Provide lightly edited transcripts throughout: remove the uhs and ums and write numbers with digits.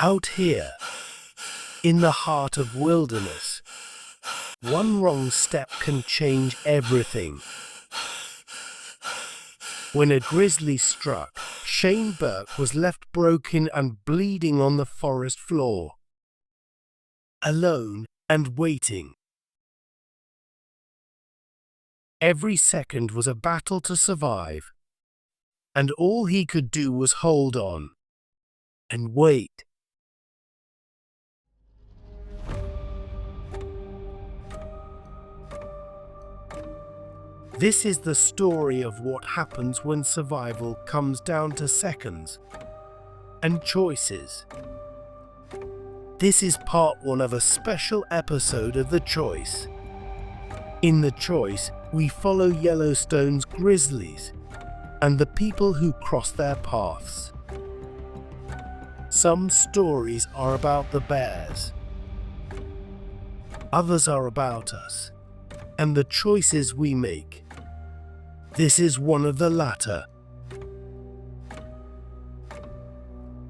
Out here, in the heart of wilderness, one wrong step can change everything. When a grizzly struck, Shayne Burke was left broken and bleeding on the forest floor, alone and waiting. Every second was a battle to survive, and all he could do was hold on and wait. This is the story of what happens when survival comes down to seconds and choices. This is part one of a special episode of The Choice. In The Choice, we follow Yellowstone's grizzlies and the people who cross their paths. Some stories are about the bears. Others are about us and the choices we make. This is one of the latter.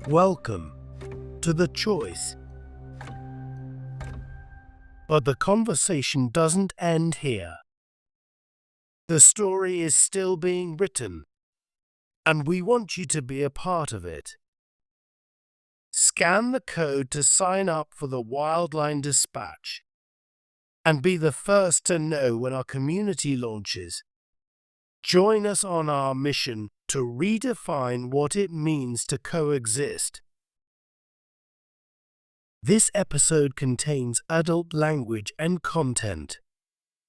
Welcome to The Choice. But the conversation doesn't end here. The story is still being written, and we want you to be a part of it. Scan the code to sign up for the Wildline Dispatch and be the first to know when our community launches. Join us on our mission to redefine what it means to coexist. This episode contains adult language and content.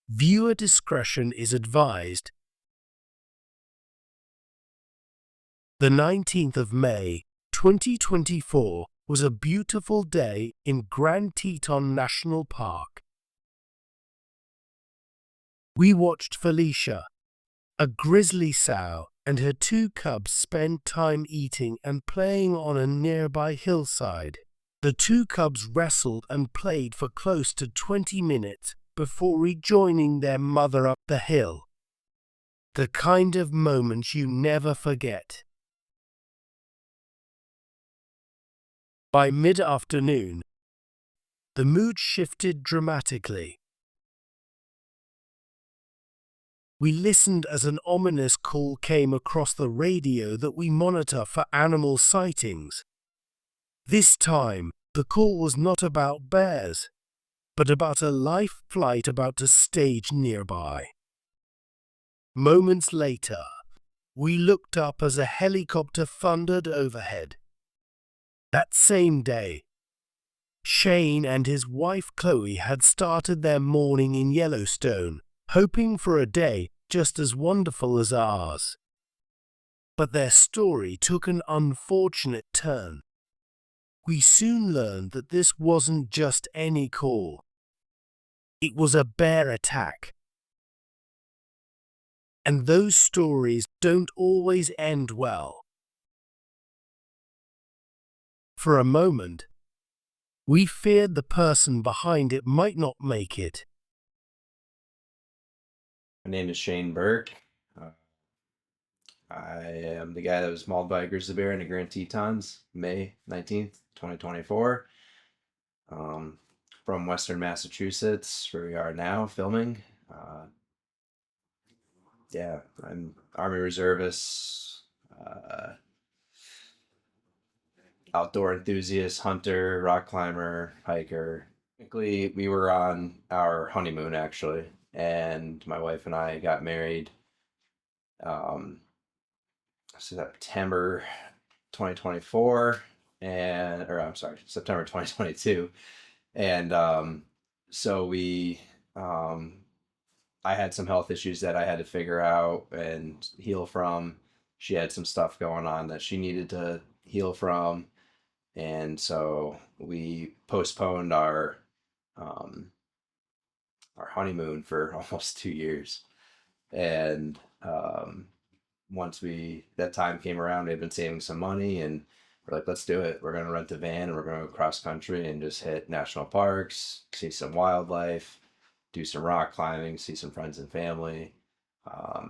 Viewer discretion is advised. The 19th of May, 2024 was a beautiful day in Grand Teton National Park. We watched Felicia, a grizzly sow, and her two cubs spend time eating and playing on a nearby hillside. The two cubs wrestled and played for close to 20 minutes before rejoining their mother up the hill. The kind of moment you never forget. By mid-afternoon, the mood shifted dramatically. We listened as an ominous call came across the radio that we monitor for animal sightings. This time, the call was not about bears, but about a life flight about to stage nearby. Moments later, we looked up as a helicopter thundered overhead. That same day, Shayne and his wife Chloe had started their morning in Yellowstone, hoping for a day just as wonderful as ours. But their story took an unfortunate turn. We soon learned that this wasn't just any call. It was a bear attack. And those stories don't always end well. For a moment, we feared the person behind it might not make it. My name is Shayne Burke. I am the guy that was mauled by a grizzly bear in the Grand Tetons, May 19th, 2024. From Western Massachusetts, where we are now filming. I'm Army Reservist, outdoor enthusiast, hunter, rock climber, hiker. Technically, we were on our honeymoon, actually, and my wife and I got married September 2024 September 2022. And so I had some health issues that I had to figure out and heal from. She had some stuff going on that she needed to heal from. And so we postponed our honeymoon for almost 2 years. And once that time came around, we had been saving some money, and we're like, let's do it. We're going to rent a van and we're going to go cross country and just hit national parks, see some wildlife, do some rock climbing, see some friends and family,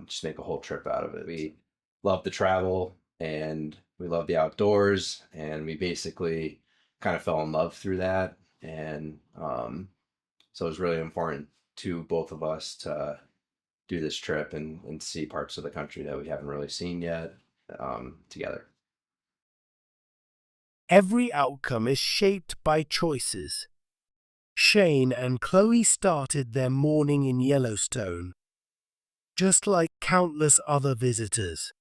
just make a whole trip out of it. We love to travel and we love the outdoors, and we basically kind of fell in love through that. And so it was really important to both of us to do this trip and see parts of the country that we haven't really seen yet together. Every outcome is shaped by choices. Shayne and Chloe started their morning in Yellowstone, just like countless other visitors.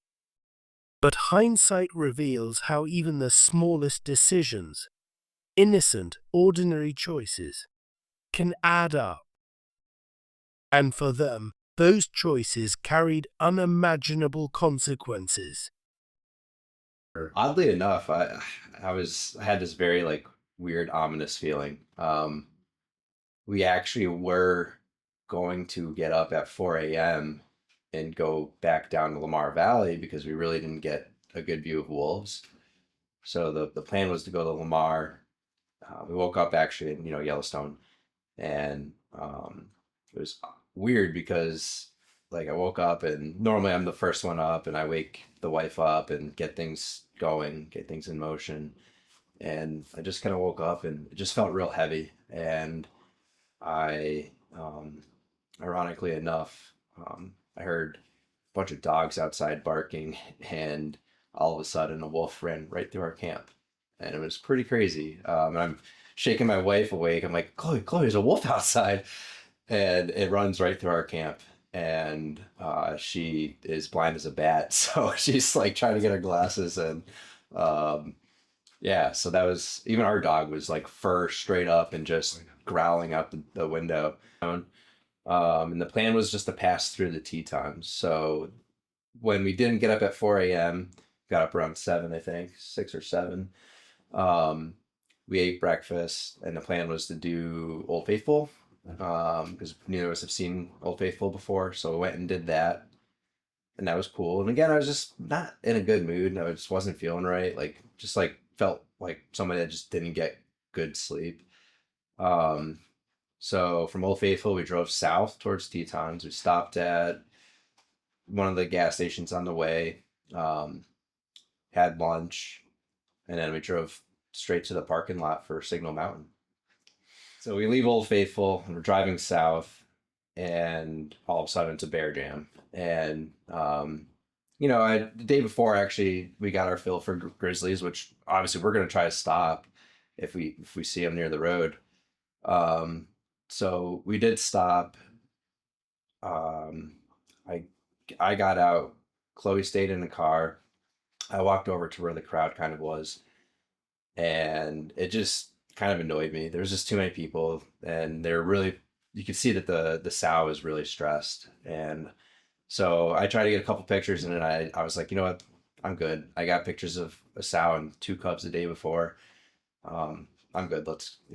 But hindsight reveals how even the smallest decisions, innocent, ordinary choices, can add up. And for them, those choices carried unimaginable consequences. Oddly enough, I had this very like weird ominous feeling. We actually were going to get up at 4 a.m. and go back down to Lamar Valley because we really didn't get a good view of wolves. So the plan was to go to Lamar. We woke up actually in Yellowstone, and it was weird because like I woke up and normally I'm the first one up and I wake the wife up and get things going, get things in motion. And I just kind of woke up and it just felt real heavy. And I, ironically enough, I heard a bunch of dogs outside barking, and all of a sudden a wolf ran right through our camp. And it was pretty crazy. And I'm shaking my wife awake. I'm like, Chloe, there's a wolf outside. And it runs right through our camp. And she is blind as a bat. So she's like trying to get her glasses. And yeah, so that was, even our dog was like fur straight up and just growling out the window. And the plan was just to pass through the Tetons. So when we didn't get up at 4 a.m., got up around 7, I think, 6 or 7. We ate breakfast, and the plan was to do Old Faithful because neither of us have seen Old Faithful before. So we went and did that, and that was cool. And again, I was just not in a good mood. I just wasn't feeling right. Like, just like felt like somebody that just didn't get good sleep. Um, so from Old Faithful, we drove south towards Tetons. We stopped at one of the gas stations on the way, had lunch, and then we drove straight to the parking lot for Signal Mountain. So we leave Old Faithful and we're driving south, and all of a sudden it's a bear jam. And the day before actually we got our fill for grizzlies, which obviously we're gonna try to stop if we see them near the road. So we did stop. Um, I I got out. Chloe stayed in the car. I walked over to where the crowd kind of was, and it just kind of annoyed me. There was just too many people, and they're really, you could see that the sow is really stressed. And so I tried to get a couple pictures, and then I was like, you know what, I'm good. I got pictures of a sow and 2 cubs the day before. I'm good.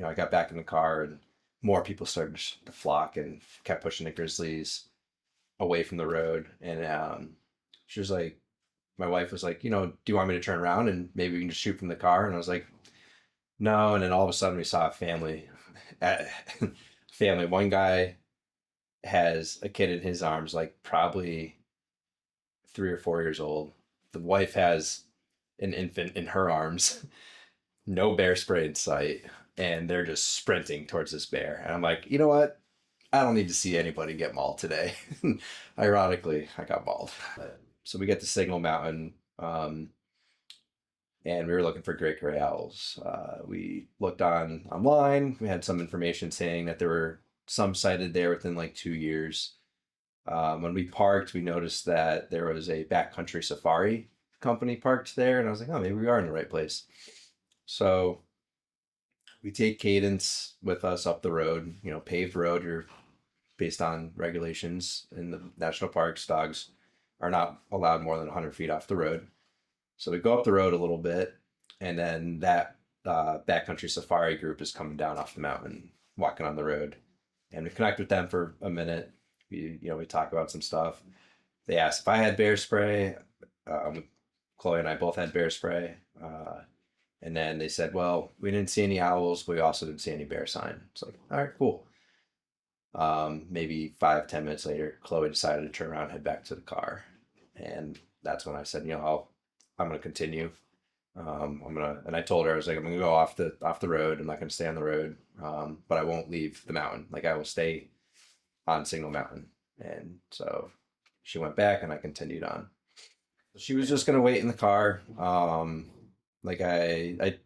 I got back in the car, and more people started to flock and kept pushing the grizzlies away from the road. And she was like, my wife was like, do you want me to turn around and maybe we can just shoot from the car? And I was like, no. And then all of a sudden we saw a family. Family. One guy has a kid in his arms, like probably 3 or 4 years old. The wife has an infant in her arms. No bear spray in sight, and they're just sprinting towards this bear. And I'm like, you know what? I don't need to see anybody get mauled today. Ironically, I got mauled. So we get to Signal Mountain, and we were looking for great gray owls. We looked online. We had some information saying that there were some sighted there within like 2 years. When we parked, we noticed that there was a backcountry safari company parked there, and I was like, oh, maybe we are in the right place. So we take Cadence with us up the road, paved road. You're based on regulations in the national parks, dogs are not allowed more than 100 feet off the road. So we go up the road a little bit, and then that backcountry safari group is coming down off the mountain, walking on the road, and we connect with them for a minute. We talk about some stuff. They asked if I had bear spray. Chloe and I both had bear spray. And then they said, well, we didn't see any owls, but we also didn't see any bear sign. It's like, all right, cool. Maybe 5-10 minutes later, Chloe decided to turn around and head back to the car. And that's when I said, I'm going to continue. And I told her, I was like, I'm gonna go off the road. I'm not gonna stay on the road, but I won't leave the mountain. Like I will stay on Signal Mountain. And so she went back, and I continued on. She was just gonna wait in the car. Like I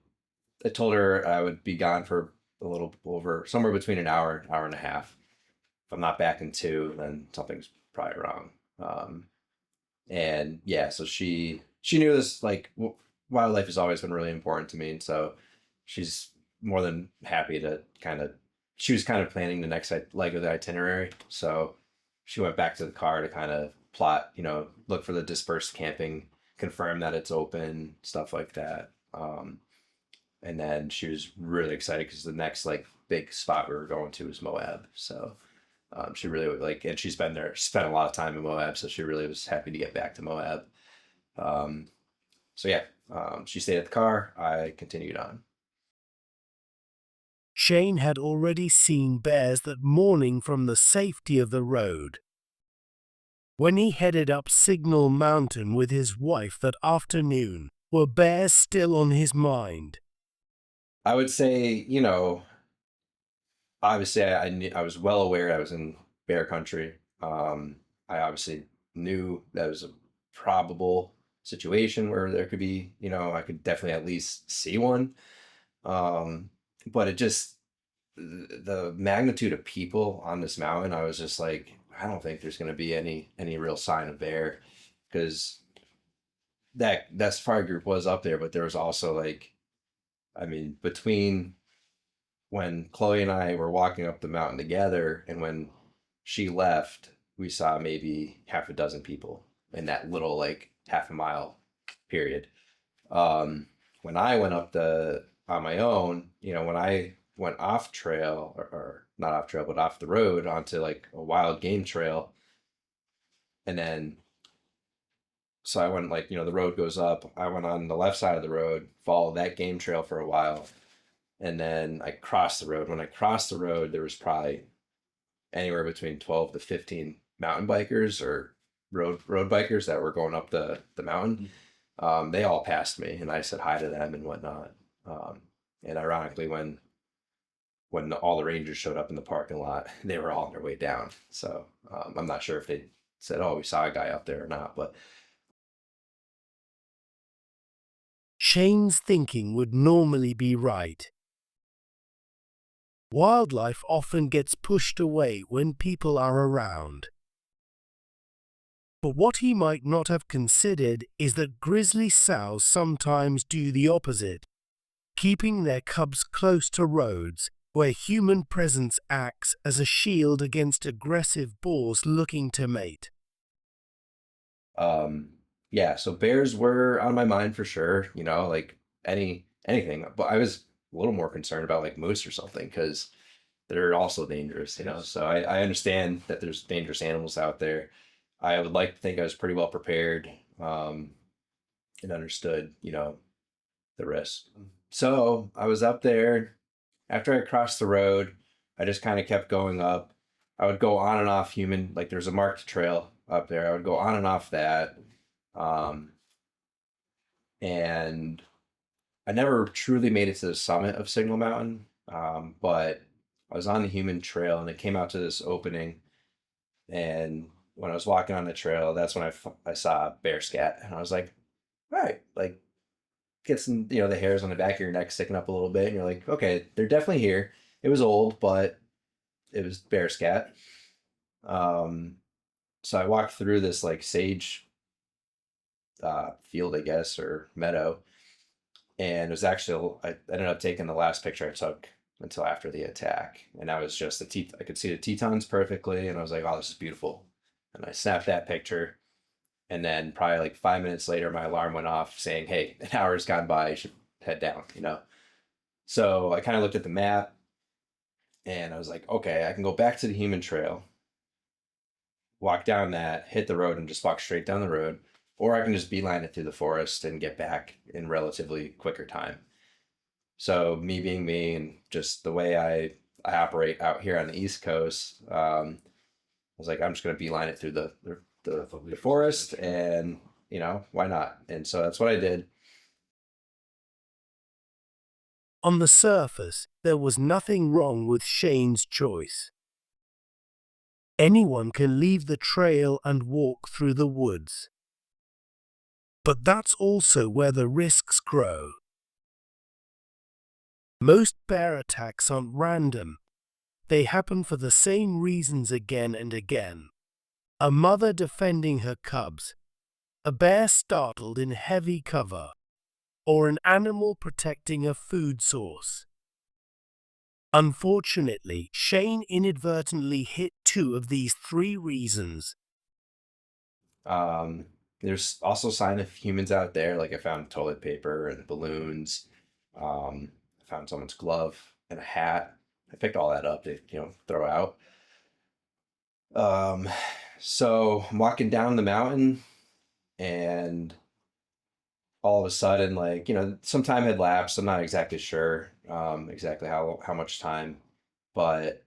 told her I would be gone for a little over somewhere between an hour, hour and a half. If I'm not back in two, then something's probably wrong. And yeah, so she knew this. Like wildlife has always been really important to me, and so she's more than happy to kind of. She was kind of planning the next leg of the itinerary, so she went back to the car to kind of plot, look for the dispersed camping, confirm that it's open, stuff like that. And then she was really excited because the next like big spot we were going to was Moab. So she really would like, and she's been there, spent a lot of time in Moab, so she really was happy to get back to Moab. Um, so yeah, she stayed at the car. I continued on. Shayne had already seen bears that morning from the safety of the road. When he headed up Signal Mountain with his wife that afternoon, were bears still on his mind? I would say, obviously I was well aware I was in bear country. I obviously knew that it was a probable situation where there could be, I could definitely at least see one. Um, but it just the magnitude of people on this mountain, I was just like, I don't think there's going to be any real sign of bear because that safari group was up there, but there was also like, I mean, between when Chloe and I were walking up the mountain together and when she left, we saw maybe half a dozen people in that little like half a mile period. When I went up the on my own, when I went off trail or not off trail, but off the road onto like a wild game trail, and then so I went like, the road goes up. I went on the left side of the road, followed that game trail for a while, and then I crossed the road. When I crossed the road, there was probably anywhere between 12 to 15 mountain bikers or road bikers that were going up the mountain. They all passed me, and I said hi to them and whatnot. And ironically, when all the rangers showed up in the parking lot, they were all on their way down. So I'm not sure if they said, "Oh, we saw a guy up there" or not. But Shayne's thinking would normally be right. Wildlife often gets pushed away when people are around. But what he might not have considered is that grizzly sows sometimes do the opposite, keeping their cubs close to roads where human presence acts as a shield against aggressive boars looking to mate. yeah, so bears were on my mind for sure. Like anything, but I was a little more concerned about like moose or something because they're also dangerous. So I understand that there's dangerous animals out there. I would like to think I was pretty well prepared, and understood, the risk. So I was up there. After I crossed the road, I just kind of kept going up. I would go on and off human, like there's a marked trail up there. I would go on and off that. Um, and I never truly made it to the summit of Signal Mountain, but I was on the human trail and it came out to this opening. And when I was walking on the trail, that's when I saw a bear scat. And I was like, all right, like get some, the hairs on the back of your neck sticking up a little bit. And you're like, okay, they're definitely here. It was old, but it was bear scat. Um, so I walked through this like sage field, I guess, or meadow. And it was actually, I ended up taking the last picture I took until after the attack. And I was just I could see the Tetons perfectly. And I was like, oh, this is beautiful. And I snapped that picture. And then probably like 5 minutes later, my alarm went off saying, hey, an hour's gone by. You should head down. So I kind of looked at the map and I was like, okay, I can go back to the human trail, walk down that, hit the road and just walk straight down the road. Or I can just beeline it through the forest and get back in relatively quicker time. So me being me and just the way I operate out here on the East Coast, I was like, I'm just going to beeline it through the forest and, why not? And so that's what I did. On the surface, there was nothing wrong with Shayne's choice. Anyone can leave the trail and walk through the woods. But that's also where the risks grow. Most bear attacks aren't random. They happen for the same reasons again and again. A mother defending her cubs, a bear startled in heavy cover, or an animal protecting a food source. Unfortunately, Shayne inadvertently hit two of these three reasons. There's also sign of humans out there. Like I found toilet paper and balloons. I found someone's glove and a hat. I picked all that up to, throw out. Um, so I'm walking down the mountain and all of a sudden, like, some time had lapsed. I'm not exactly sure exactly how much time, but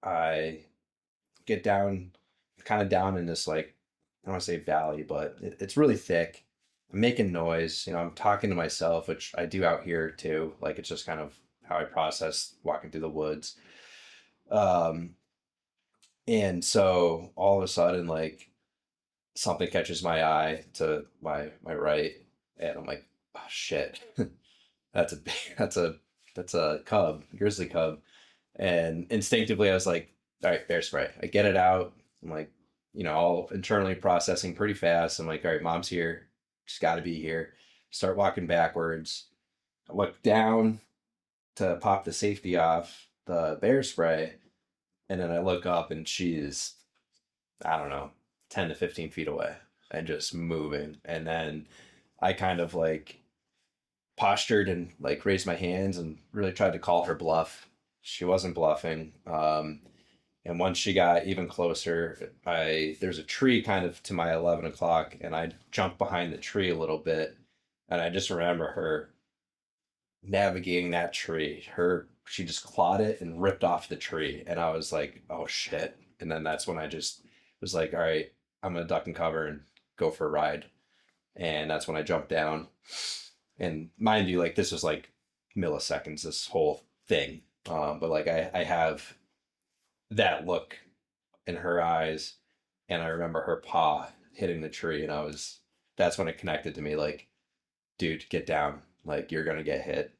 I get down, kind of down in this, like, I don't want to say valley, but it's really thick. I'm making noise, I'm talking to myself, which I do out here too. Like, it's just kind of how I process walking through the woods. Um, and so all of a sudden, like, something catches my eye to my right, and I'm like, oh shit, that's a that's a cub, grizzly cub. And instinctively I was like, all right, bear spray. I get it out. I'm like, all internally processing pretty fast. I'm like, all right, mom's here. She's got to be here. Start walking backwards. I look down to pop the safety off the bear spray, and then I look up and she's, I don't know, 10 to 15 feet away and just moving. And then I kind of like postured and like raised my hands and really tried to call her bluff. She wasn't bluffing. And once she got even closer, there's a tree kind of to my 11 o'clock, and I jumped behind the tree a little bit, and I just remember her navigating that tree. She just clawed it and ripped off the tree, and I was like, oh shit. And then that's when I just was like, all right, I'm gonna duck and cover and go for a ride. And that's when I jumped down. And mind you, like, this was like milliseconds, this whole thing. But like I have that look in her eyes, and I remember her paw hitting the tree, and that's when it connected to me, like, dude, get down, like, you're gonna get hit.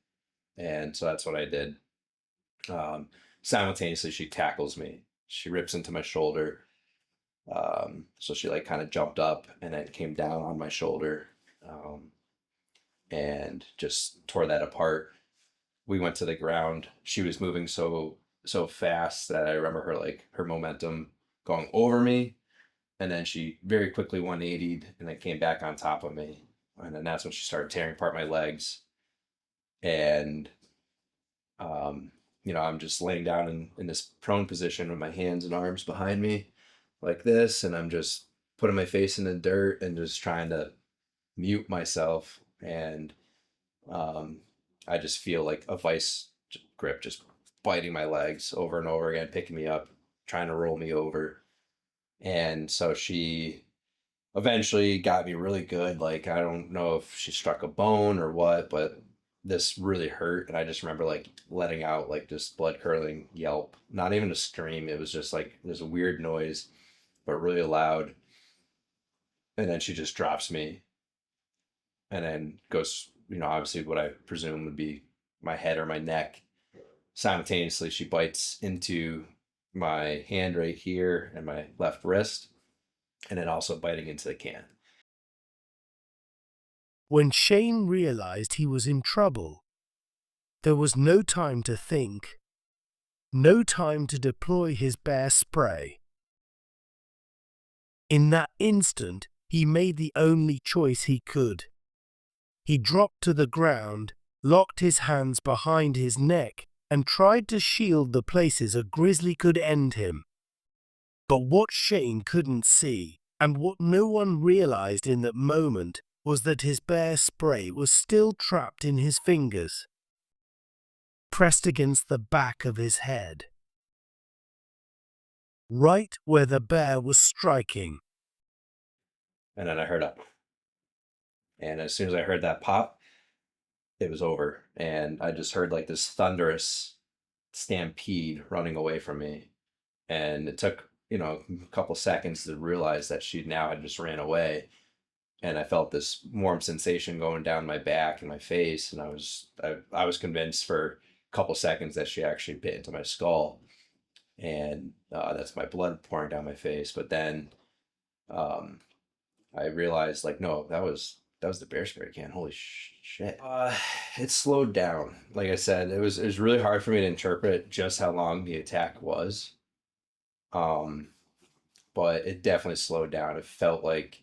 And so that's what I did. Simultaneously she tackles me, she rips into my shoulder. So she like kind of jumped up and then came down on my shoulder, and just tore that apart. We went to the ground. She was moving so fast that I remember her momentum going over me, and then she very quickly 180'd and then came back on top of me. And then that's when she started tearing apart my legs. And I'm just laying down in this prone position with my hands and arms behind me like this, and I'm just putting my face in the dirt and just trying to mute myself. And I just feel like a vice grip just biting my legs over and over again, picking me up, trying to roll me over. And so she eventually got me really good. Like, I don't know if she struck a bone or what, but this really hurt. And I just remember like letting out like this blood curdling yelp, not even a scream. It was just like there's a weird noise, but really loud. And then she just drops me and then goes, obviously what I presume would be my head or my neck. Simultaneously, she bites into my hand right here and my left wrist, and then also biting into the can. When Shayne realized he was in trouble, there was no time to think, no time to deploy his bear spray. In that instant, he made the only choice he could. He dropped to the ground, locked his hands behind his neck, and tried to shield the places a grizzly could end him. But what Shayne couldn't see, and what no one realized in that moment, was that his bear spray was still trapped in his fingers, pressed against the back of his head, right where the bear was striking. And then I heard and as soon as I heard that pop, it was over. And I just heard like this thunderous stampede running away from me. And it took, a couple seconds to realize that she now had just ran away. And I felt this warm sensation going down my back and my face. And I was convinced for a couple seconds that she actually bit into my skull. And that's my blood pouring down my face. But then um, I realized like, no, that was the bear spray can. Holy shit. It slowed down. Like I said, it was really hard for me to interpret just how long the attack was. Um, but it definitely slowed down. It felt like,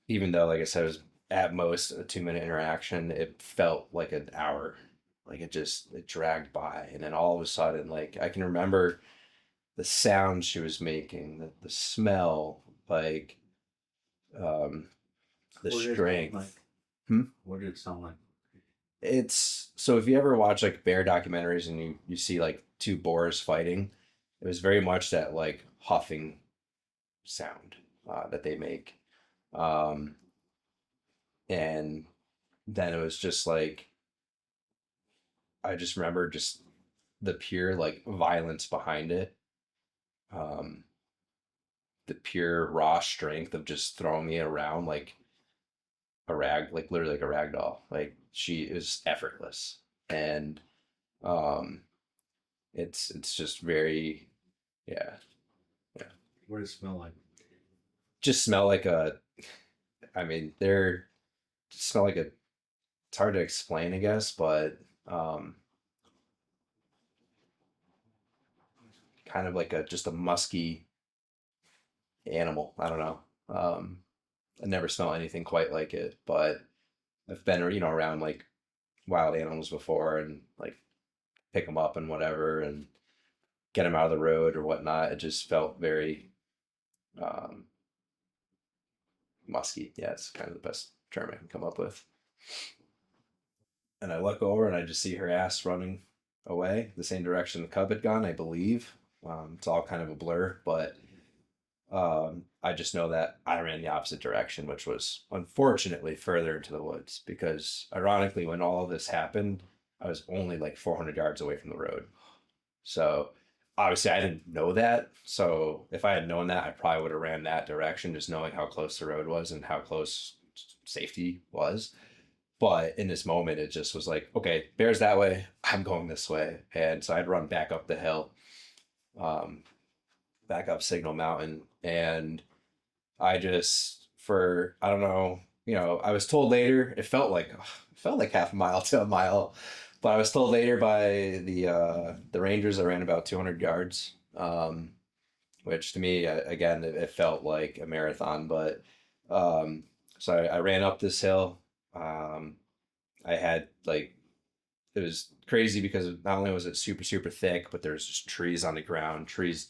even though, like I said, it was at most a 2 minute interaction, it felt like an hour. Like it dragged by. And then all of a sudden, like I can remember the sound she was making, the smell, like um, the What did it sound like? strength. Hmm? What did it sound like? It's so if you ever watch like bear documentaries and you see like two boars fighting, it was very much that like huffing sound that they make. Um, and then it was just like, I just remember just the pure like violence behind it. Um, the pure raw strength of just throwing me around like literally like a rag doll. Like she is effortless. And um it's just very, yeah, yeah. What did it smell like? Just smell like a, I mean, they're smell like a, it's hard to explain, I guess, but um kind of like a just a musky animal. I don't know. I never smelled anything quite like it, but I've been, around like wild animals before and like pick them up and whatever and get them out of the road or whatnot. It just felt very um, musky. Yeah, it's kind of the best term I can come up with. And I look over and I just see her ass running away the same direction the cub had gone, I believe. It's all kind of a blur, but I just know that I ran the opposite direction, which was unfortunately further into the woods because, ironically, when all of this happened, I was only like 400 yards away from the road. So obviously, I didn't know that. So if I had known that, I probably would have ran that direction, just knowing how close the road was and how close safety was. But in this moment, it just was like, okay, bear's that way, I'm going this way. And so I'd run back up the hill, um, back up Signal Mountain. And I just, for, I don't know, I was told later, it felt like half a mile to a mile. But I was told later by the Rangers I ran about 200 yards, which to me, again, it felt like a marathon. But so I ran up this hill. Um, I had like, it was crazy because not only was it super super thick, but there's just trees on the ground, trees,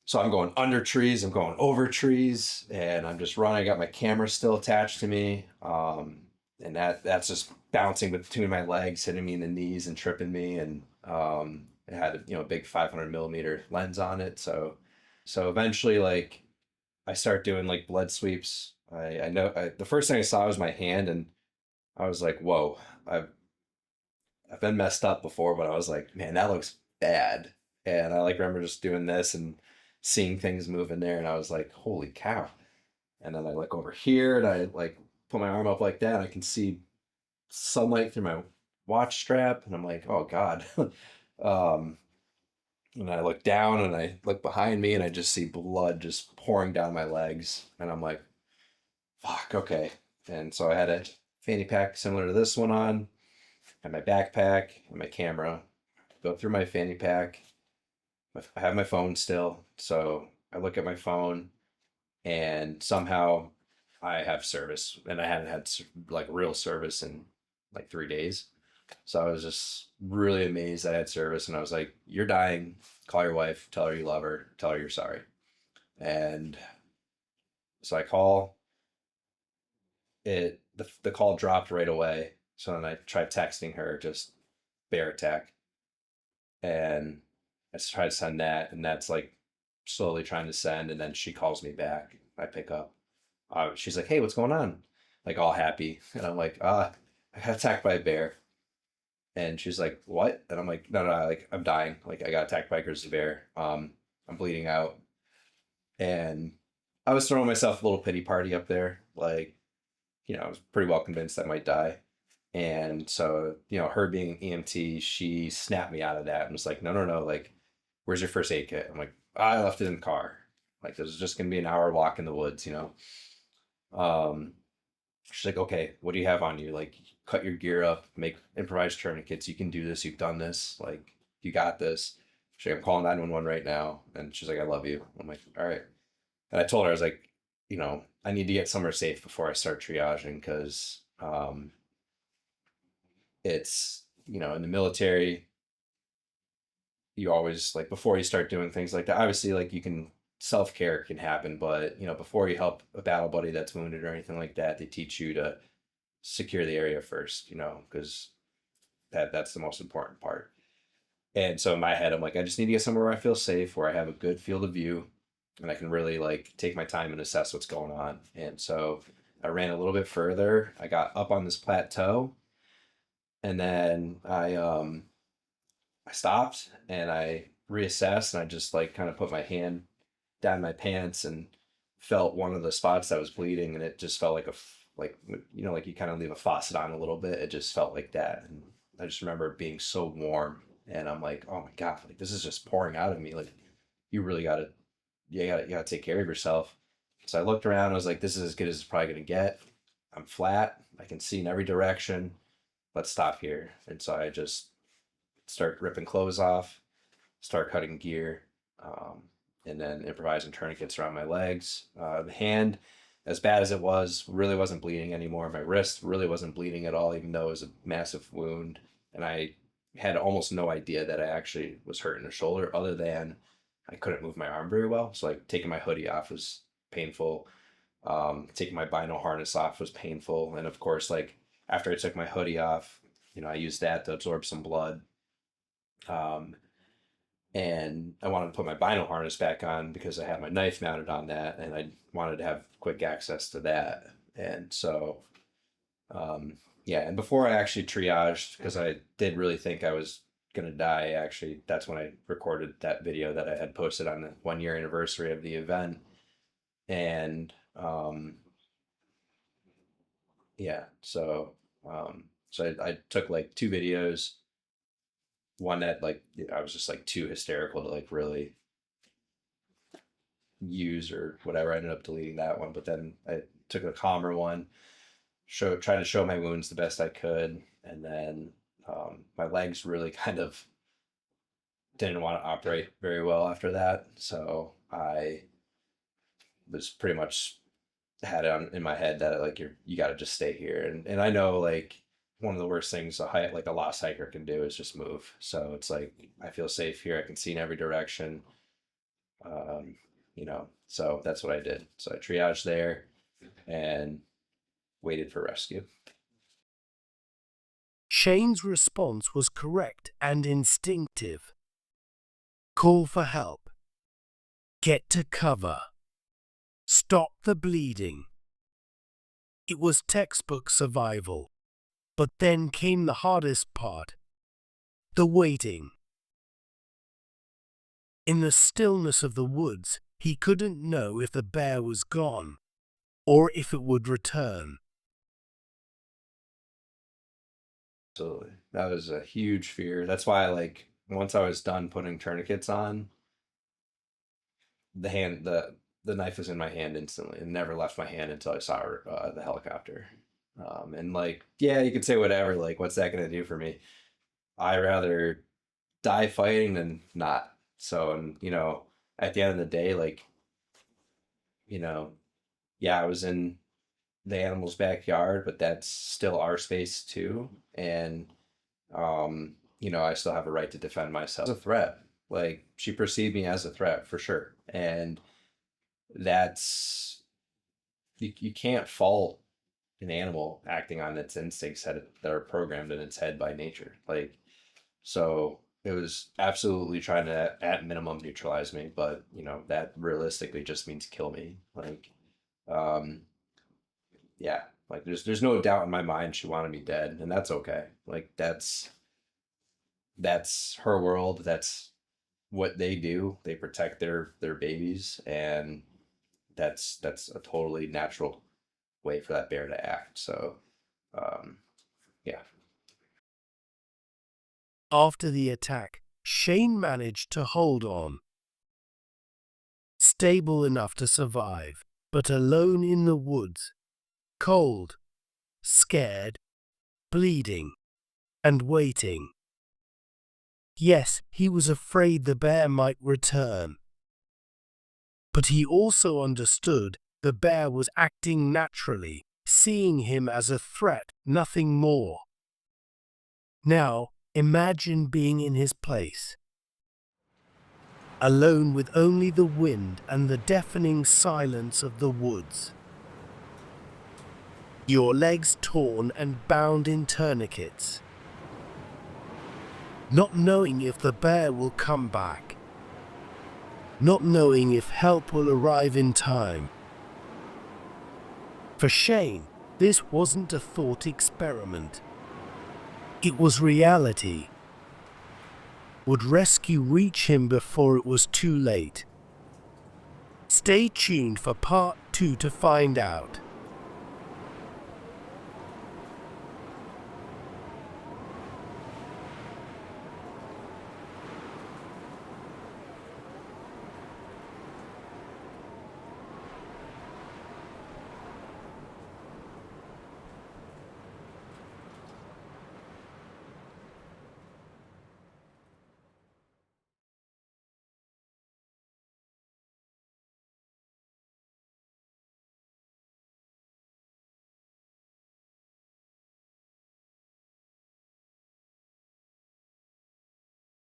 so I'm going under trees, I'm going over trees, and I'm just running. I got my camera still attached to me, and that's just bouncing between my legs, hitting me in the knees and tripping me. And it had a big 500 millimeter lens on it. So eventually, like I start doing like blood sweeps. I know the first thing I saw was my hand, and I was like, whoa, I've been messed up before, but I was like, man, that looks bad. And I like remember just doing this and seeing things move in there, and I was like, holy cow. And then I look over here and I like put my arm up like that, and I can see sunlight through my watch strap, and I'm like, oh God. um, and I look down and I look behind me and I just see blood just pouring down my legs. And I'm like, fuck, okay. And so I had a fanny pack similar to this one on, and my backpack and my camera. Go through my fanny pack. I have my phone still. So I look at my phone, and somehow I have service. And I hadn't had like real service in like 3 days. So I was just really amazed that I had service. And I was like, you're dying. Call your wife. Tell her you love her. Tell her you're sorry. And so I call it. The call dropped right away. So then I tried texting her, just bear attack. And I tried to send that. And that's like slowly trying to send. And then she calls me back. I pick up. She's like, hey, what's going on? like all happy. And I'm like, I got attacked by a bear. And she's like, what? And I'm like, no, like I'm dying. Like I got attacked by a grizzly bear. I'm bleeding out. And I was throwing myself a little pity party up there. Like, I was pretty well convinced I might die. And so, her being an EMT, she snapped me out of that and was like, no, like, where's your first aid kit? I'm like, I left it in the car. Like, this is just going to be an hour walk in the woods. Um, she's like, okay, what do you have on you? Like, cut your gear up, make improvised tourniquets. You can do this. You've done this. Like, you got this. She's like, I'm calling 911 right now. And she's like, I love you. I'm like, all right. And I told her, I was like, I need to get somewhere safe before I start triaging because it's, in the military, you always like before you start doing things like that, obviously like you can self-care can happen, but before you help a battle buddy that's wounded or anything like that, they teach you to secure the area first, because that's the most important part. And so in my head, I'm like, I just need to get somewhere where I feel safe, where I have a good field of view and I can really like take my time and assess what's going on. And so I ran a little bit further. I got up on this plateau and then I stopped and I reassessed and I just like kind of put my hand down my pants and felt one of the spots that was bleeding and it just felt like like like you kind of leave a faucet on a little bit. It just felt like that. And I just remember it being so warm and I'm like, oh my God, like this is just pouring out of me. Like you really gotta you gotta take care of yourself. So I looked around, I was like, this is as good as it's probably gonna get. I'm flat, I can see in every direction. Let's stop here. And so I just start ripping clothes off, start cutting gear, and then improvising tourniquets around my legs. The hand, as bad as it was, really wasn't bleeding anymore. My wrist really wasn't bleeding at all, even though it was a massive wound. And I had almost no idea that I actually was hurting the shoulder, other than I couldn't move my arm very well. So like taking my hoodie off was painful. Taking my bino harness off was painful. And of course, like after I took my hoodie off, I used that to absorb some blood. And I wanted to put my bino harness back on because I had my knife mounted on that and I wanted to have quick access to that. And so, yeah, and before I actually triaged, because I did really think I was going to die, actually, that's when I recorded that video that I had posted on the 1 year anniversary of the event. And, yeah, so, I took like 2 videos. One that like I was just like too hysterical to like really use or whatever. I ended up deleting that one, but then I took a calmer one, tried to show my wounds the best I could, and then my legs really kind of didn't want to operate very well after that, so I was pretty much had it in my head that like you got to just stay here, and I know like one of the worst things like a lost hiker can do is just move. So it's like I feel safe here. I can see in every direction. So that's what I did. So I triaged there and waited for rescue. Shayne's response was correct and instinctive. Call for help. Get to cover. Stop the bleeding. It was textbook survival. But then came the hardest part. The waiting. In the stillness of the woods, he couldn't know if the bear was gone, or if it would return. Absolutely. That was a huge fear. That's why like once I was done putting tourniquets on, the knife was in my hand instantly and never left my hand until I saw the helicopter. And like, yeah, you could say whatever, like, what's that going to do for me? I rather die fighting than not. So, and, at the end of the day, like, yeah, I was in the animal's backyard, but that's still our space too. And, I still have a right to defend myself. As a threat. Like, she perceived me as a threat for sure. And that's, you can't fault an animal acting on its instincts that are programmed in its head by nature. Like, so it was absolutely trying to, at minimum, neutralize me, but that realistically just means kill me. Like, yeah, Like there's no doubt in my mind she wanted me dead, and that's okay. Like that's her world. That's what they do. They protect their babies, and that's a totally natural way for that bear to act. So, yeah. After the attack, Shayne managed to hold on, stable enough to survive, but alone in the woods, cold, scared, bleeding, and waiting. Yes, he was afraid the bear might return. But he also understood the bear was acting naturally, seeing him as a threat, nothing more. Now, imagine being in his place, alone with only the wind and the deafening silence of the woods. Your legs torn and bound in tourniquets, not knowing if the bear will come back, not knowing if help will arrive in time. For Shayne, this wasn't a thought experiment. It was reality. Would rescue reach him before it was too late? Stay tuned for part 2 to find out.